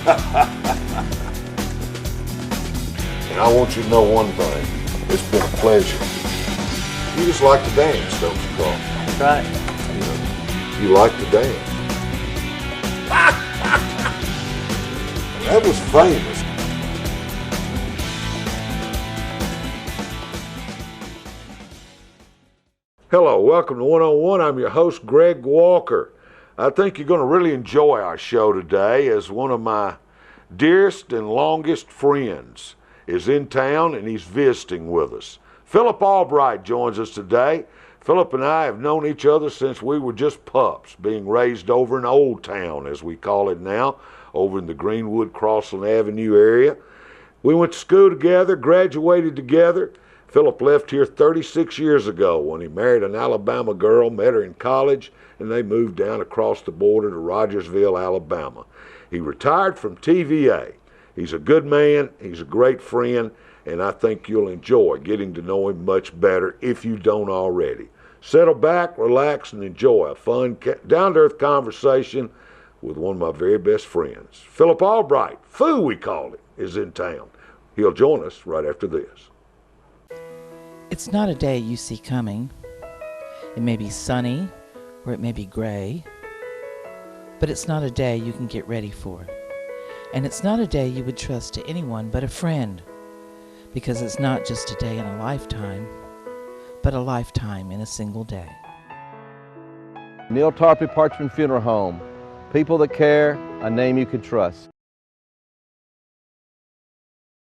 And I want you to know one thing. It's been a pleasure. You just like to dance, don't you, Carl? That's right. You like to dance. That was famous. Hello, welcome to 101. I'm your host, Greg Walker. I think you're going to really enjoy our show today, as one of my dearest and longest friends is in town and he's visiting with us. PhillipAlbright joins us today. Phillip and I have known each other since we were just pups, being raised over in Old Town, as we call it now, over in the Greenwood Crossland Avenue area. We went to school together, graduated together. Phillip left here 36 years ago when he married an Alabama girl, met her in college, and they moved down across the border to Rogersville, Alabama. He retired from TVA. He's a good man, he's a great friend, and I think you'll enjoy getting to know him much better if you don't already. Settle back, relax, and enjoy a fun, down-to-earth conversation with one of my very best friends. PhillipAlbright, Foo we call it, is in town. He'll join us right after this. It's not a day you see coming. It may be sunny or it may be gray, but it's not a day you can get ready for. And it's not a day you would trust to anyone but a friend, because it's not just a day in a lifetime, but a lifetime in a single day. Neil Tarpley Parchman Funeral Home. People that care, a name you can trust.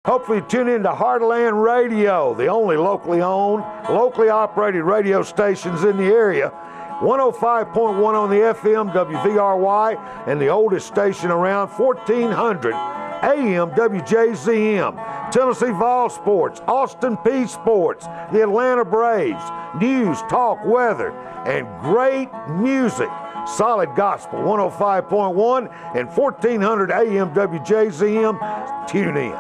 Hopefully tune in to Heartland Radio, the only locally owned, locally operated radio stations in the area. 105.1 on the FM, WVRY, and the oldest station around, 1400 AM, WJZM. Tennessee Vol Sports, Austin Peay Sports, the Atlanta Braves, news, talk, weather, and great music. Solid Gospel, 105.1 and 1400 AM, WJZM. Tune in.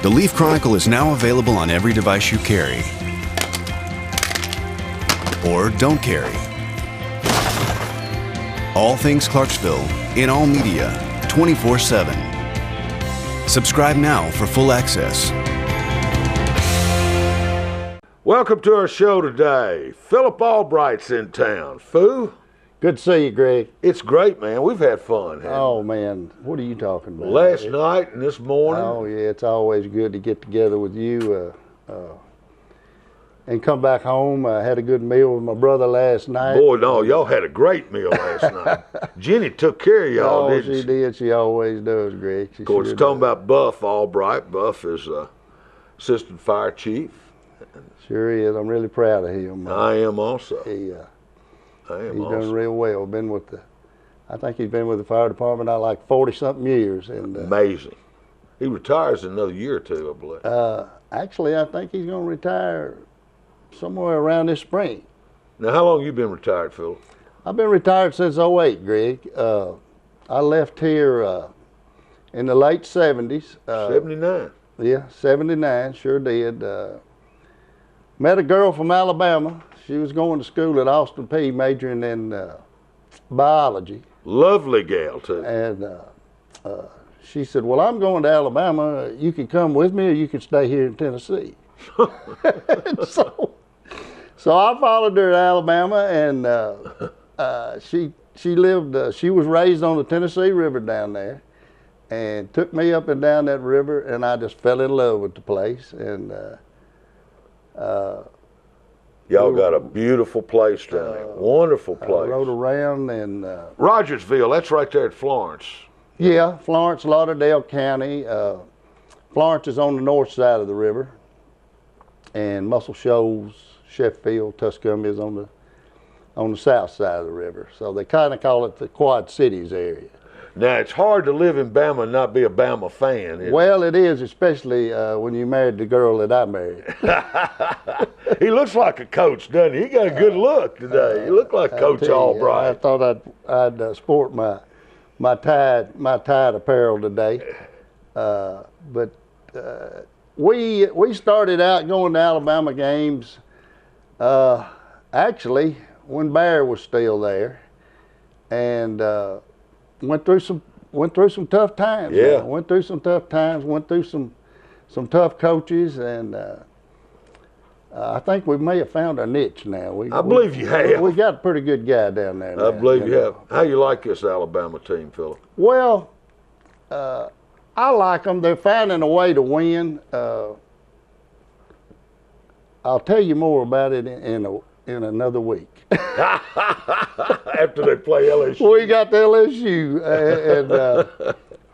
The Leaf Chronicle is now available on every device you carry or don't carry. All things Clarksville in all media 24/7. Subscribe now for full access. Welcome to our show today. PhillipAlbright's in town. Foo? Good to see you, Greg. It's great, man. We've had fun. Oh, man. What are you talking about? Last night and this morning. Oh, yeah. It's always good to get together with you and come back home. I had a good meal with my brother last night. Boy, no, y'all had a great meal last night. Jenny took care of y'all, didn't she? She did. She always does, Greg. Of course, talking about Buff Albright. Buff is assistant fire chief. Sure is. I'm really proud of him. I am also. He's done real well. I think he's been with the fire department now like 40-something years. And amazing. He retires in another year or two, I believe. Actually, I think he's going to retire somewhere around this spring. Now, how long you been retired, Phil? I've been retired since '08, Greg. I left here in the late 70s. 79. Yeah, 79, sure did. Met a girl from Alabama. She was going to school at Austin Peay, majoring in biology. Lovely gal, too. And she said, well, I'm going to Alabama. You can come with me or you can stay here in Tennessee. So I followed her to Alabama, and she was raised on the Tennessee River down there, and took me up and down that river, and I just fell in love with the place. And y'all got a beautiful place down there. Wonderful place. I rode around and Rogersville, that's right there at Florence. Yeah, Florence, Lauderdale County. Florence is on the north side of the river, and Muscle Shoals, Sheffield, Tuscumby is on the south side of the river. So they kind of call it the Quad Cities area. Now, it's hard to live in Bama and not be a Bama fan, isn't Well, it is, especially when you married the girl that I married. He looks like a coach, doesn't he? He got a good look today. You look like Coach Albright. I thought I'd sport my tied apparel today. But we started out going to Alabama games. Actually, when Bear was still there, and went through some tough times. Yeah. Went through some tough times. Went through some tough coaches, and I think we may have found our niche now. I believe you have. We got a pretty good guy down there now. I believe you have. How you like this Alabama team, Phillip? Well, I like them. They're finding a way to win. I'll tell you more about it in another week. After they play LSU. We got the LSU, and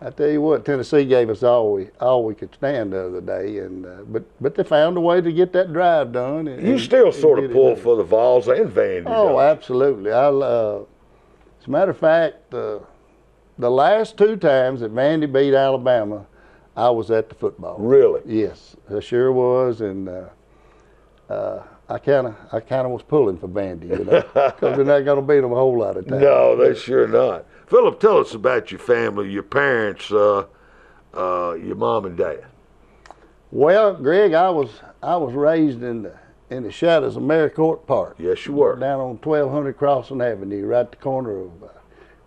I tell you what, Tennessee gave us all we could stand the other day, and but they found a way to get that drive done. You still sort of pull for the Vols and Vandy. Oh, absolutely. As a matter of fact, the last 2 times that Vandy beat Alabama, I was at the football. Really? Yes, I sure was, and I kind of was pulling for Vandy, because they're not going to beat them a whole lot of times. No, they sure not. Phillip, tell us about your family, your parents, your mom and dad. Well, Greg, I was raised in the shadows of Maricourt Park. Yes, you were. Down on 1200 Crossland Avenue, right at the corner of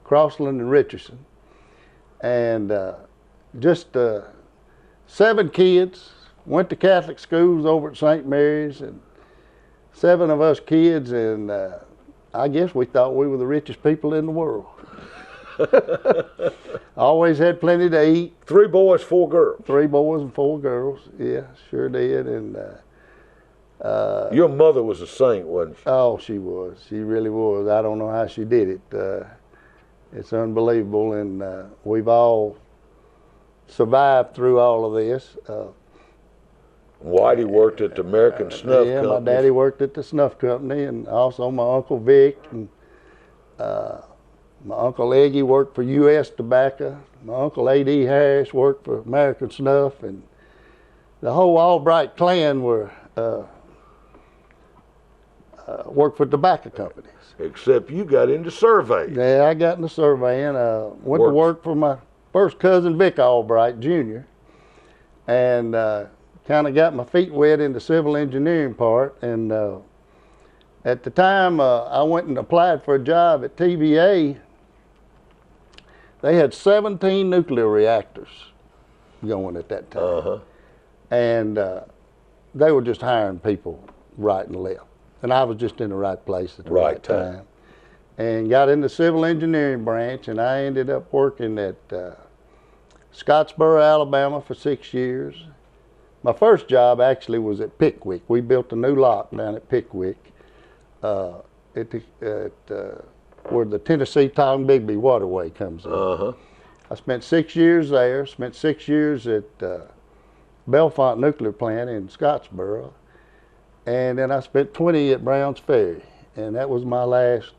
Crossland and Richardson. And just 7 kids, went to Catholic schools over at St. Mary's, and 7 of us kids, and I guess we thought we were the richest people in the world. Always had plenty to eat. 3 boys, 4 girls. 3 boys and 4 girls. Yeah, sure did. And your mother was a saint, wasn't she? oh, she was. She really was. I don't know how she did it. It's unbelievable, and we've all survived through all of this. Whitey worked at the American Snuff yeah, Company. my daddy worked at the Snuff Company, and also my Uncle Vic, and my Uncle Eggy worked for U.S. Tobacco. My Uncle A.D. Harris worked for American Snuff, and the whole Albright clan worked for tobacco companies. Except you got into surveying. Yeah, I got into surveying. Went to work for my first cousin, Vic Albright, Jr., and kind of got my feet wet in the civil engineering part. And at the time, I went and applied for a job at TVA. They had 17 nuclear reactors going at that time. And they were just hiring people right and left. And I was just in the right place at the right time. And got in the civil engineering branch, and I ended up working at Scottsboro, Alabama for 6 years. My first job actually was at Pickwick. We built a new lock down at Pickwick where the Tennessee-Tonbigby waterway comes in. I spent 6 years there, spent 6 years at Bellefonte Nuclear Plant in Scottsboro, and then I spent 20 at Browns Ferry. And that was my last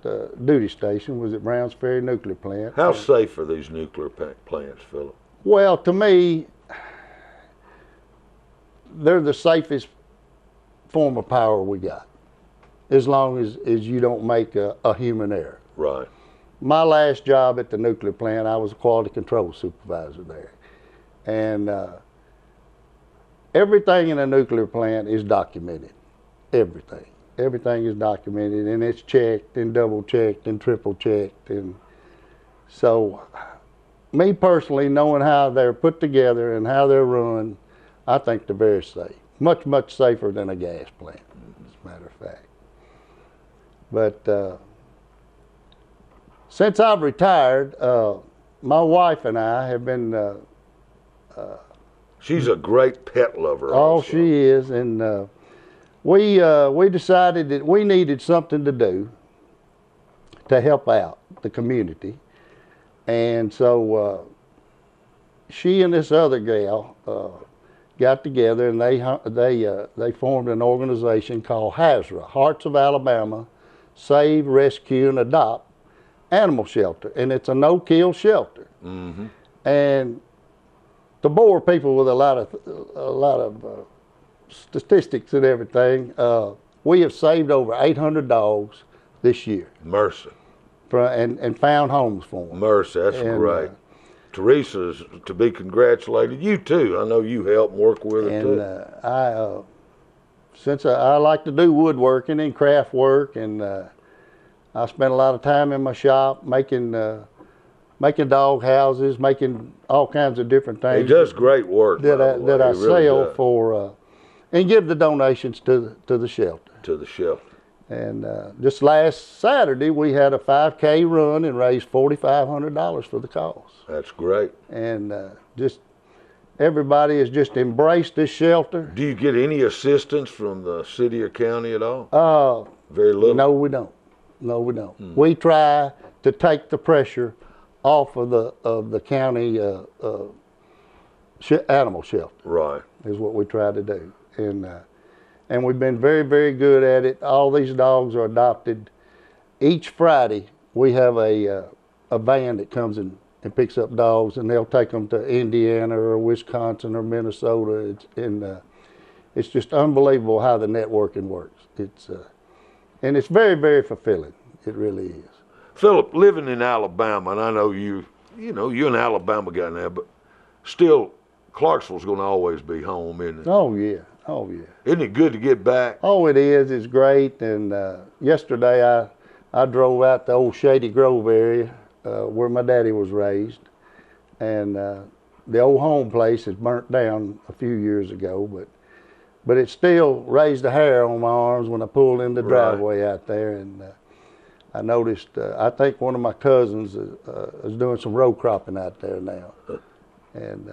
duty station, was at Browns Ferry Nuclear Plant. How safe are these nuclear plants, Phillip? Well, to me, they're the safest form of power we got, as long as you don't make a human error. Right. My last job at the nuclear plant, I was a quality control supervisor there. And everything in a nuclear plant is documented, everything. Everything is documented, and it's checked and double checked and triple checked. And so, me personally, knowing how they're put together and how they're run, I think they're very safe. Much, much safer than a gas plant, as a matter of fact. But since I've retired, my wife and I have been... She's a great pet lover. Oh, also. she is, and we decided that we needed something to do to help out the community, and so she and this other gal got together, and they formed an organization called HAZRA, Hearts of Alabama Save, Rescue, and Adopt Animal Shelter, and it's a no-kill shelter. And to bore people with a lot of statistics and everything, we have saved over 800 dogs this year. Mercy. And found homes for them. Mercy, that's great. Teresa's to be congratulated. You too. I know you help work with her too. Since I like to do woodworking and craft work, and I spent a lot of time in my shop making dog houses, making all kinds of different things. He does great work. That I really sell does. for and give the donations to the shelter. To the shelter. And just last Saturday, we had a 5K run and raised $4,500 for the cause. That's great. And just everybody has just embraced this shelter. Do you get any assistance from the city or county at all? Very little. No, we don't. No, we don't. We try to take the pressure off of the county animal shelter. Right. Is what we try to do, and we've been very, very good at it. All these dogs are adopted. Each Friday, we have a van that comes and picks up dogs, and they'll take them to Indiana or Wisconsin or Minnesota. It's just unbelievable how the networking works. And it's very, very fulfilling. It really is. Phillip, living in Alabama, and I know you're an Alabama guy now, but still, Clarksville's going to always be home, isn't it? Oh yeah, oh yeah. Isn't it good to get back? Oh, it is. It's great. And yesterday I drove out to old Shady Grove area where my daddy was raised, and the old home place is burnt down a few years ago, but it still raised a hair on my arms when I pulled in the driveway out there, and I noticed. I think one of my cousins is doing some row cropping out there now, and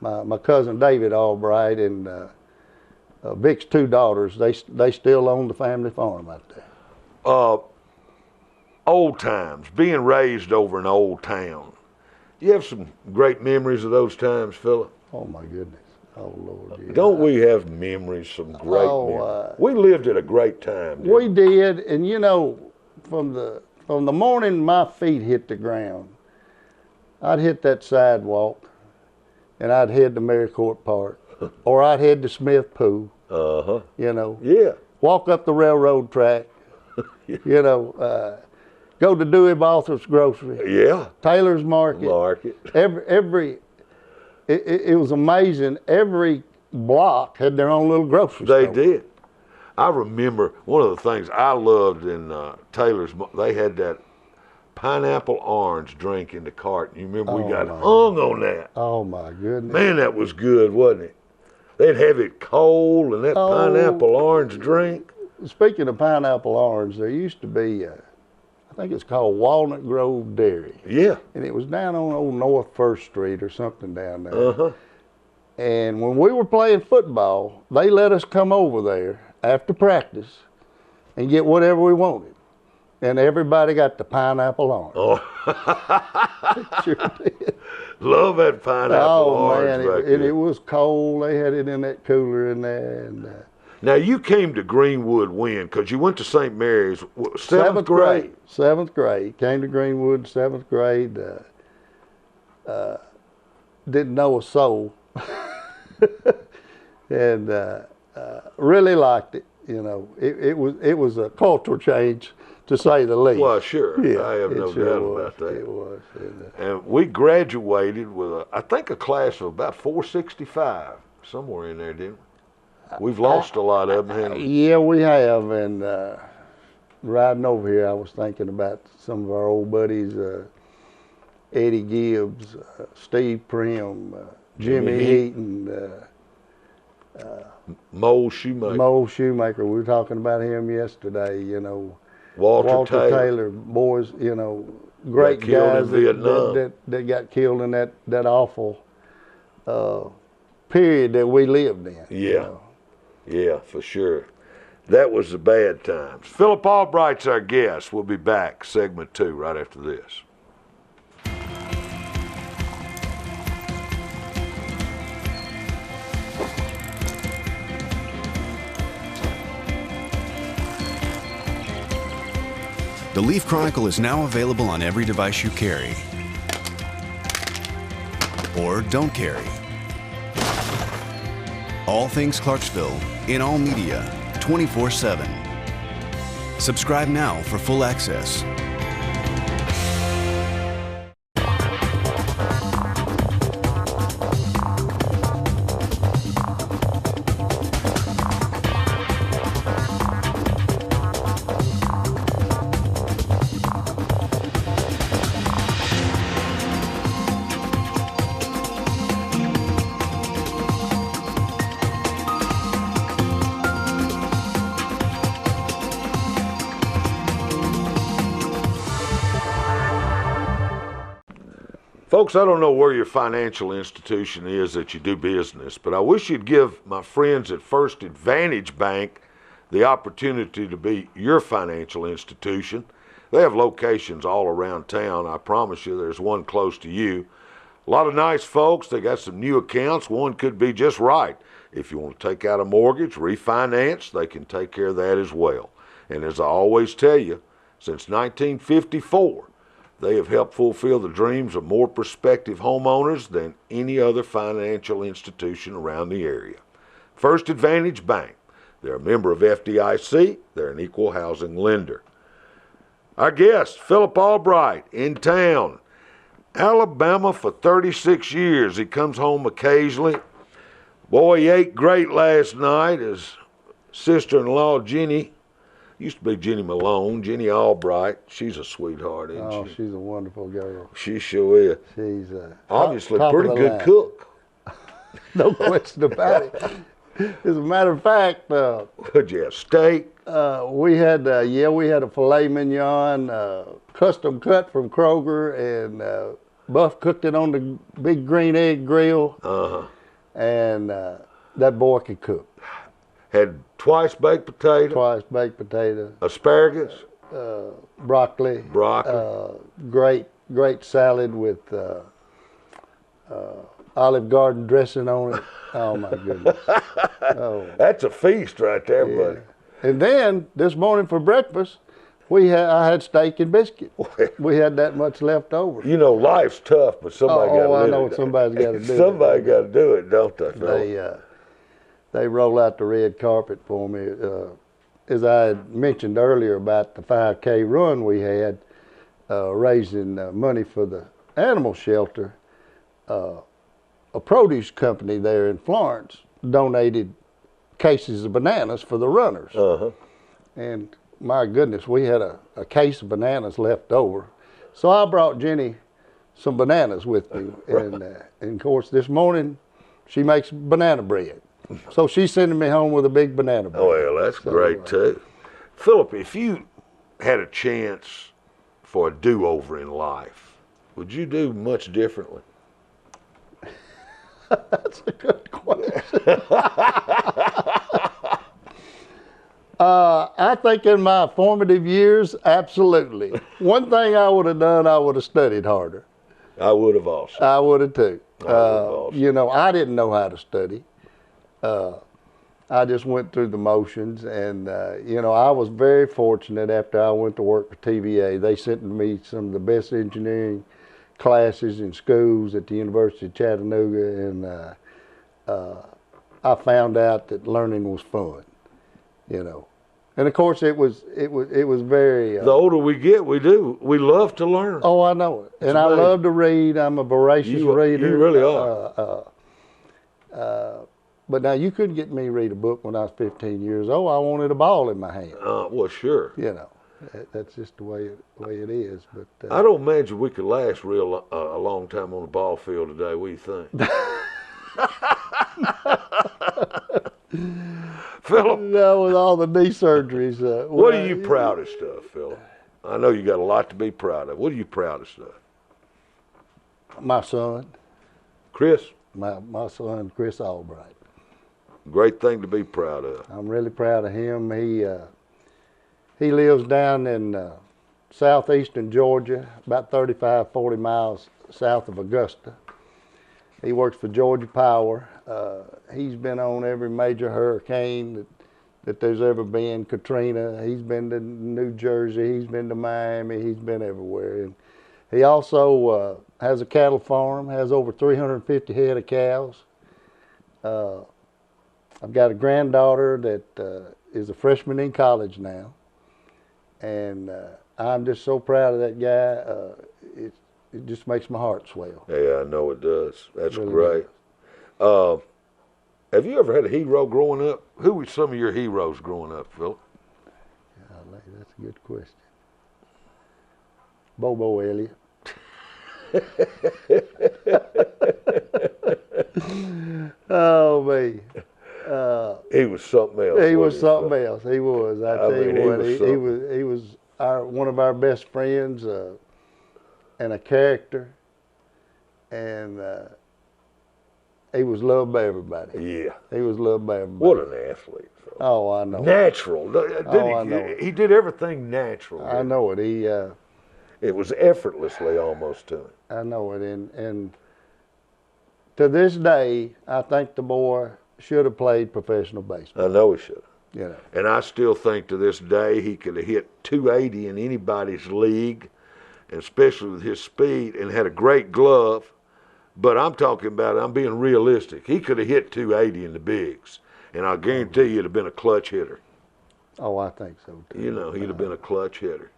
my cousin David Albright and Vic's two daughters, they still own the family farm out there. Old times, being raised over an old town. You have some great memories of those times, Phillip? Oh my goodness. Oh Lord. Yeah. Don't we have memories, some great memories? We lived at a great time. We did, and you know, from the morning my feet hit the ground, I'd hit that sidewalk and I'd head to Marycourt Park, or I'd head to Smith Pool. You know. Yeah. Walk up the railroad track. You know, go to Dewey Balthus Grocery. Yeah. Taylor's Market. It was amazing. Every block had their own little grocery store. They did. I remember one of the things I loved in Taylor's. They had that pineapple orange drink in the cart. You remember we got hung on that. Oh my goodness. Man, that was good, wasn't it? They'd have it cold and that pineapple orange drink. Speaking of pineapple orange, there used to be, I think it's called Walnut Grove Dairy. Yeah. And it was down on old North 1st Street or something down there. And when we were playing football, they let us come over there after practice and get whatever we wanted. And everybody got the pineapple orange. Oh. Sure did. Love that pineapple orange back and there. it was cold. They had it in that cooler in there. And, now, you came to Greenwood when? Because you went to St. Mary's, seventh grade? 7th grade. Came to Greenwood, 7th grade. Didn't know a soul. And really liked it. You know, it was a cultural change, to say the least. Well, sure. Yeah, I have no doubt about that. It was. And we graduated with, I think, a class of about 465, somewhere in there, didn't we? We've lost a lot of them, haven't we? Yeah, we have. And riding over here, I was thinking about some of our old buddies, Eddie Gibbs, Steve Prim, Jimmy Heaton, Mole Shoemaker. We were talking about him yesterday, you know. Walter Taylor, boys, you know, great guys that got killed in that awful period that we lived in. Yeah. You know. Yeah, for sure. That was the bad times. PhillipAlbright's our guest. We'll be back, segment 2, right after this. The Leaf Chronicle is now available on every device you carry or don't carry. All things Clarksville in all media 24/7. Subscribe now for full access. Folks, I don't know where your financial institution is that you do business, but I wish you'd give my friends at First Advantage Bank the opportunity to be your financial institution. They have locations all around town. I promise you there's one close to you. A lot of nice folks. They got some new accounts. One could be just right. If you want to take out a mortgage, refinance, they can take care of that as well. And as I always tell you, since 1954, they have helped fulfill the dreams of more prospective homeowners than any other financial institution around the area. First Advantage Bank. They're a member of FDIC. They're an equal housing lender. Our guest, PhillipAlbright, in town. Alabama for 36 years. He comes home occasionally. Boy, he ate great last night. His sister-in-law, Jenny, used to be Jenny Malone, Jenny Albright. She's a sweetheart, isn't Oh, she? she's a wonderful girl. She sure is. She's Obviously top of pretty the good line. cook. No question about it. As a matter of fact, Could you have steak? we had a filet mignon, custom cut from Kroger, and Buff cooked it on the big green egg grill. And that boy could cook. Had twice baked potato, Twice baked potato, asparagus, broccoli, great salad with Olive Garden dressing on it. Oh my goodness! That's a feast right there, buddy. And then this morning for breakfast, I had steak and biscuit. We had that much left over. You know, life's tough, but somebody got to do it. I know somebody's got to do it. Somebody got to do it, don't they? They roll out the red carpet for me. As I had mentioned earlier about the 5K run we had, raising money for the animal shelter, a produce company there in Florence donated cases of bananas for the runners. And my goodness, we had a case of bananas left over. So I brought Jenny some bananas with me. And of course, this morning, she makes banana bread. So she's sending me home with a big banana bread. Oh, well, that's great, too. Phillip, if you had a chance for a do-over in life, would you do much differently? That's a good question. I think in my formative years, absolutely. One thing I would have done, I would have studied harder. I would have also. I would have too. also. You know, I didn't know how to study. I just went through the motions, and you know, I was very fortunate after I went to work for TVA. They sent me some of the best engineering classes in schools at the University of Chattanooga, and I found out that learning was fun, you know. And of course, it was very. The older we get, we love to learn. Oh, I know it, and I love to read. I'm a voracious reader. You really are. But now you couldn't get me to read a book when I was 15 years old. I wanted a ball in my hand. Well, sure. You know, that's just the way it is. But I don't imagine we could last a long time on the ball field today. What do you think? Phillip, no, with all the knee surgeries. what are you proudest of, Phillip? I know you got a lot to be proud of. What are you proudest of? My son. Chris? My son, Chris Albright. Great thing to be proud of. I'm really proud of him. He lives down in southeastern Georgia, about 35, 40 miles south of Augusta. He works for Georgia Power. He's been on every major hurricane that there's ever been. Katrina. He's been to New Jersey. He's been to Miami. He's been everywhere. And he also has a cattle farm. Has over 350 head of cows. I've got a granddaughter that is a freshman in college now, and I'm just so proud of that guy. It just makes my heart swell. Yeah, I know it does. That's Really great. Have you ever had a hero growing up? Who were some of your heroes growing up, Phillip? Golly, that's a good question. Bobo Elliott. Oh, me. He was something else. He was wasn't something else. He was. I tell mean, you what, he he was one of our best friends and a character. and he was loved by everybody. Yeah. He was loved by everybody. What an athlete. Phil. Oh, I know. Natural. I know it. He did everything natural. I know it. It was effortlessly almost to him. I know it. And to this day, I think the boy should have played professional baseball. I know he should have. You know. And I still think to this day he could have hit 280 in anybody's league, and especially with his speed, and had a great glove. But I'm talking about, I'm being realistic. He could have hit 280 in the bigs, and I guarantee you it'd have been a clutch hitter. Oh, I think so too. You know, he'd have been a clutch hitter.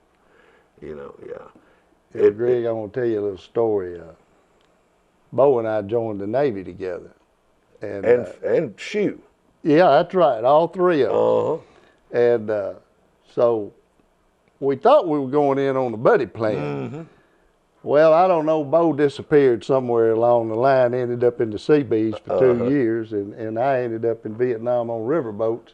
You know, yeah. Yeah, Greg, I'm gonna tell you a little story. Bo and I joined the Navy together, And shoot. yeah, that's right, all three of them. And so we thought we were going in on the buddy plan. Well, I don't know, Bo disappeared somewhere along the line, ended up in the Seabees for 2 years, and I ended up in Vietnam on riverboats.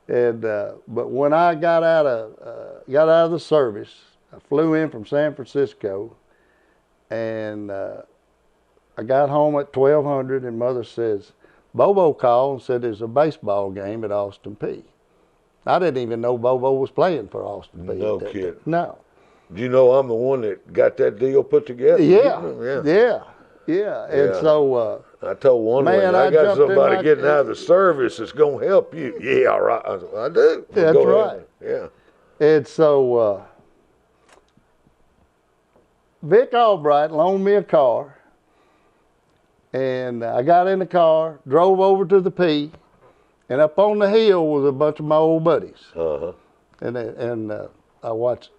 And but when I got out of the service, I flew in from San Francisco, and I got home at 1200, and Mother says, Bobo called and said there's a baseball game at Austin P. I didn't even know Bobo was playing for Austin P. No kidding. No. Do you know I'm the one that got that deal put together? Yeah. And so I told one man, I got jumped in somebody getting out of the service that's going to help you. Yeah, all right. I said, I do. That's Go right. ahead. Yeah. And so Vic Albright loaned me a car, and I got in the car, drove over to the P, and up on the hill was a bunch of my old buddies. And I watched.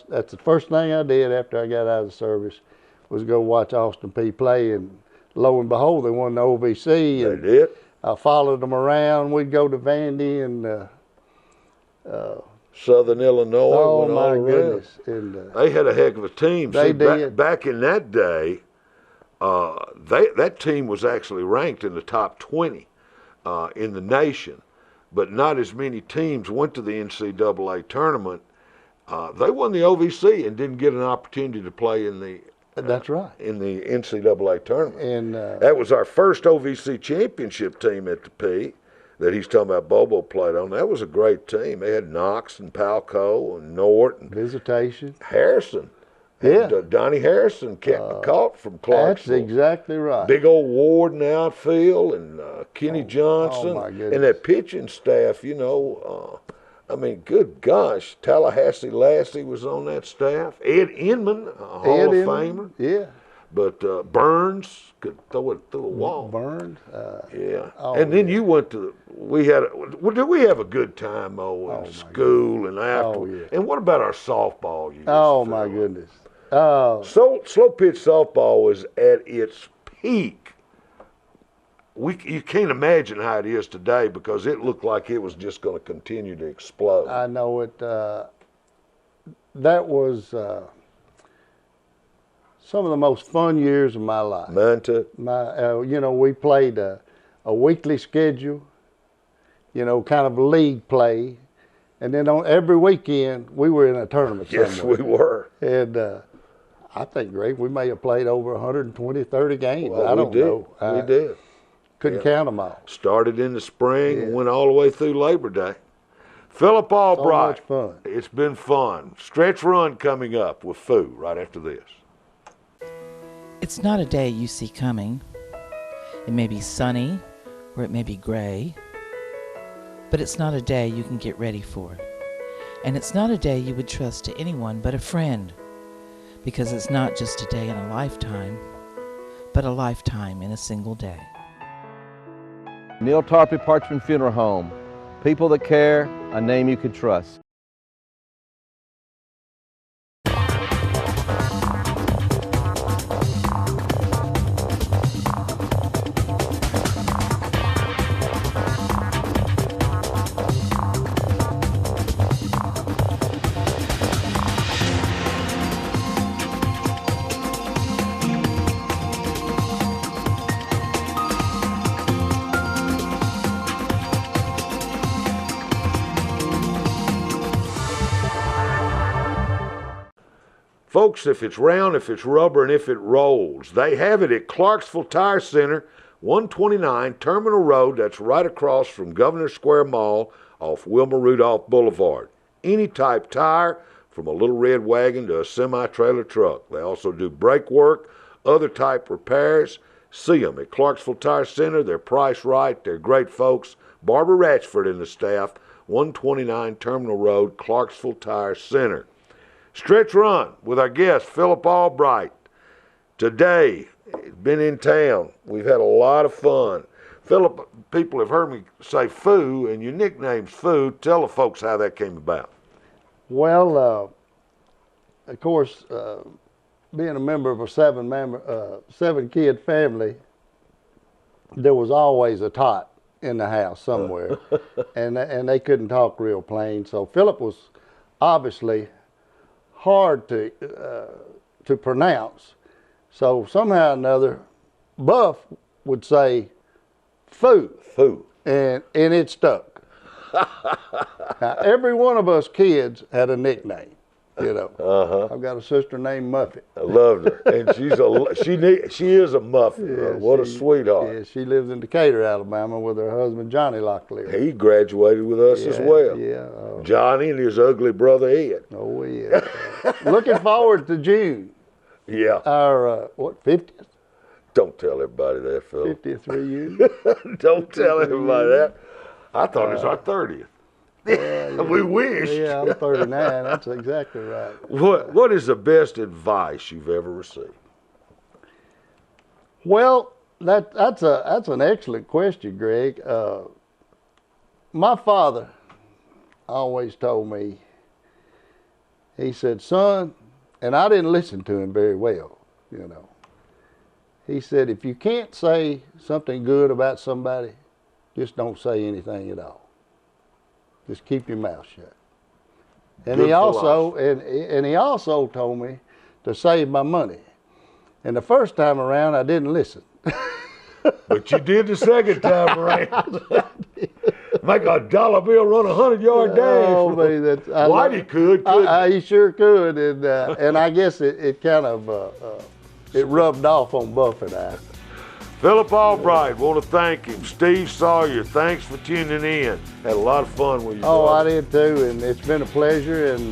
That's the first thing I did after I got out of the service, was go watch Austin P play. And lo and behold, they won the OVC. And They did. I followed them around. We'd go to Vandy and Southern Illinois. oh went my all around. goodness. And They had a heck of a team. They See, did. Back in that day, that team was actually ranked in the top 20 in the nation, but not as many teams went to the NCAA tournament. They won the OVC and didn't get an opportunity to play in the that's right. in the NCAA tournament. And That was our first OVC championship team at the P that he's talking about Bobo played on. That was a great team. They had Knox and Palco and Nort and Visitation. Harrison. Yeah. And, Donnie Harrison caught from Clarksville. That's exactly right. Big old Ward in the outfield, and Kenny Johnson, my goodness. and that pitching staff. You know, I mean, good gosh, Tallahassee Lassie was on that staff. Ed Inman, a Hall of Famer. Yeah. But Burns could throw it through a wall. Burns. Yeah. Oh, And then you went to, did we have a good time, in school and after? Oh, yeah. And what about our softball years? Oh, Phil? my goodness. So slow pitch softball was at its peak. You can't imagine how it is today, because it looked like it was just going to continue to explode. I know it. That was some of the most fun years of my life. Mine too. We played a weekly schedule, kind of league play. And then on every weekend, we were in a tournament Yes, somewhere. we were. And I think, Greg, we may have played over 120, 30 games. Well, I don't know. We did. Couldn't count them all. Started in the spring and went all the way through Labor Day. PhillipAlbright. So much fun. It's been fun. Stretch run coming up with Foo right after this. It's not a day you see coming. It may be sunny or it may be gray, but it's not a day you can get ready for. And it's not a day you would trust to anyone but a friend, because it's not just a day in a lifetime, but a lifetime in a single day. Neil Tarpley Parchman Funeral Home. People that care, a name you could trust. Folks, if it's round, if it's rubber, and if it rolls, they have it at Clarksville Tire Center, 129 Terminal Road. That's right across from Governor Square Mall off Wilma Rudolph Boulevard. Any type tire, from a little red wagon to a semi-trailer truck. They also do brake work, other type repairs. See them at Clarksville Tire Center. They're priced right. They're great folks. Barbara Ratchford and the staff, 129 Terminal Road, Clarksville Tire Center. Stretch Run with our guest, PhillipAlbright. Today, been in town. We've had a lot of fun. Phillip, people have heard me say Foo, and your nickname's Foo. Tell the folks how that came about. Well, of course, being a member of a seven-kid family, there was always a tot in the house somewhere, and they couldn't talk real plain. So Phillip was obviously hard to pronounce. So somehow or another, Buff would say Foo. Foo. And it stuck. Now, every one of us kids had a nickname, you know. I've got a sister named Muffet. I loved her, and she is a Muffet. Yeah, what a sweetheart. Yeah, she lives in Decatur, Alabama, with her husband Johnny Locklear. He graduated with us as well. Yeah. Johnny and his ugly brother Ed. Oh yeah. Looking forward to June. Yeah. Our 50th? Don't tell everybody that, Phil. 50th reunion. Don't tell everybody that. I thought it was our 30th. We wish. Yeah, I'm 39. That's exactly right. What is the best advice you've ever received? Well, that's an excellent question, Greg. My father always told me, he said, son, and I didn't listen to him very well, you know. He said, if you can't say something good about somebody, just don't say anything at all. Just keep your mouth shut. And Good he also philosophy. and he also told me to save my money. And the first time around, I didn't listen. But you did the second time around. Make a dollar bill run 100-yard dash. Oh, man, Whitey couldn't he sure could, and I guess it kind of it rubbed off on Buff and I. PhillipAlbright, want to thank him. Steve Sawyer, thanks for tuning in. Had a lot of fun with you. Oh, brother. I did too, and it's been a pleasure, and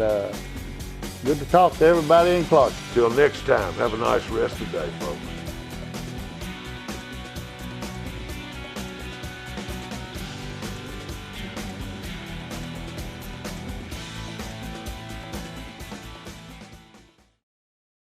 good to talk to everybody in Clarksville. Till next time, have a nice rest of the day, folks.